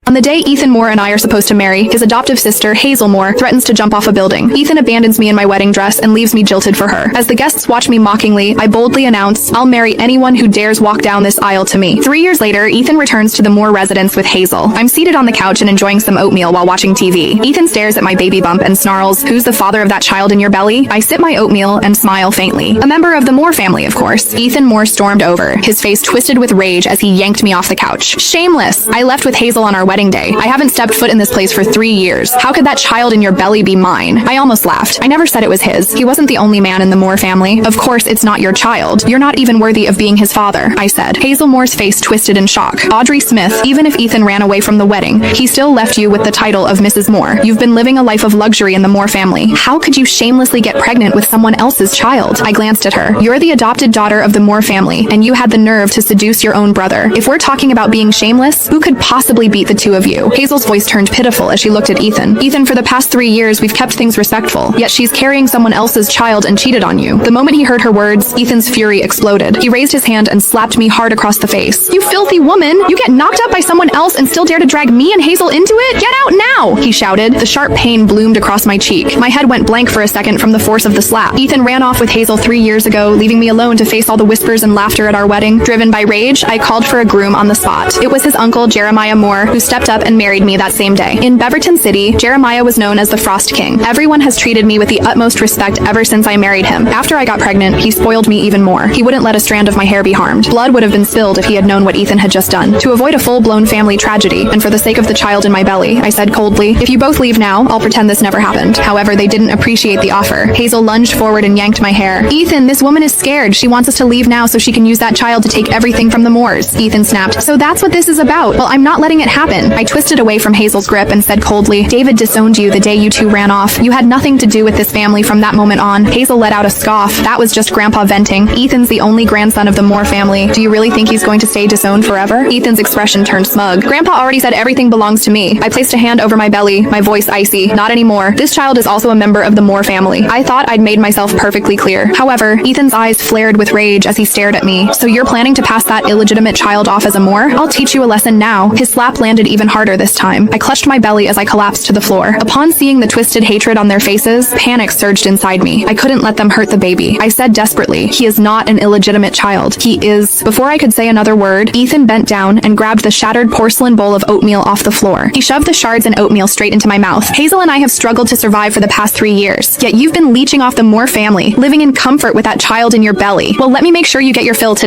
On the day Ethan Moore and I are supposed to marry, his adoptive sister, Hazel Moore, threatens to jump off a building. Ethan abandons me in my wedding dress and leaves me jilted for her. As the guests watch me mockingly, I boldly announce, "I'll marry anyone who dares walk down this aisle to me." 3 years later, Ethan returns to the Moore residence with Hazel. I'm seated on the couch and enjoying some oatmeal while watching TV. Ethan stares at my baby bump and snarls, "Who's the father of that child in your belly?" I sip my oatmeal and smile faintly. A member of the Moore family, of course. Ethan Moore stormed over, his face twisted with rage as he yanked me off the couch. Shameless! I left with Hazel on our wedding day. I haven't stepped foot in this place for 3 years. How could that child in your belly be mine? I almost laughed. I never said it was his. He wasn't the only man in the Moore family. Of course, it's not your child. You're not even worthy of being his father, I said. Hazel Moore's face twisted in shock. Audrey Smith, even if Ethan ran away from the wedding, he still left you with the title of Mrs. Moore. You've been living a life of luxury in the Moore family. How could you shamelessly get pregnant with someone else's child? I glanced at her. You're the adopted daughter of the Moore family, and you had the nerve to seduce your own brother. If we're talking about being shameless, who could possibly beat the two of you? Hazel's voice turned pitiful as she looked at Ethan. Ethan, for the past 3 years, we've kept things respectful, yet she's carrying someone else's child and cheated on you. The moment he heard her words, Ethan's fury exploded. He raised his hand and slapped me hard across the face. "You filthy woman! You get knocked up by someone else and still dare to drag me and Hazel into it? Get out now!" he shouted. The sharp pain bloomed across my cheek. My head went blank for a second from the force of the slap. Ethan ran off with Hazel 3 years ago, leaving me alone to face all the whispers and laughter at our wedding. Driven by rage, I called for a groom on the spot. It was his uncle, Jeremiah Moore, who stepped up and married me that same day. In Beaverton City, Jeremiah was known as the Frost King. Everyone has treated me with the utmost respect ever since I married him. After I got pregnant, he spoiled me even more. He wouldn't let a strand of my hair be harmed. Blood would have been spilled if he had known what Ethan had just done. To avoid a full-blown family tragedy, and for the sake of the child in my belly, I said coldly, "If you both leave now, I'll pretend this never happened." However, they didn't appreciate the offer. Hazel lunged forward and yanked my hair. "Ethan, this woman is scared. She wants us to leave now so she can use that child to take everything from the Moores." Ethan snapped. "So that's what this is about? Well, I'm not letting it happen." I twisted away from Hazel's grip and said coldly, "David disowned you the day you two ran off. You had nothing to do with this family from that moment on." Hazel let out a scoff. "That was just Grandpa venting. Ethan's the only grandson of the Moore family. Do you really think he's going to stay disowned forever?" Ethan's expression turned smug. "Grandpa already said everything belongs to me." I placed a hand over my belly, my voice icy. "Not anymore. This child is also a member of the Moore family." I thought I'd made myself perfectly clear. However, Ethan's eyes flared with rage as he stared at me. "So you're planning to pass that illegitimate child off as a Moore? I'll teach you a lesson now." His slap landed even harder this time. I clutched my belly as I collapsed to the floor. Upon seeing the twisted hatred on their faces, panic surged inside me. I couldn't let them hurt the baby. I said desperately, "He is not an illegitimate child. He is..." Before I could say another word, Ethan bent down and grabbed the shattered porcelain bowl of oatmeal off the floor. He shoved the shards and oatmeal straight into my mouth. "Hazel and I have struggled to survive for the past 3 years, yet you've been leeching off the Moore family, living in comfort with that child in your belly. Well, let me make sure you get your fill today."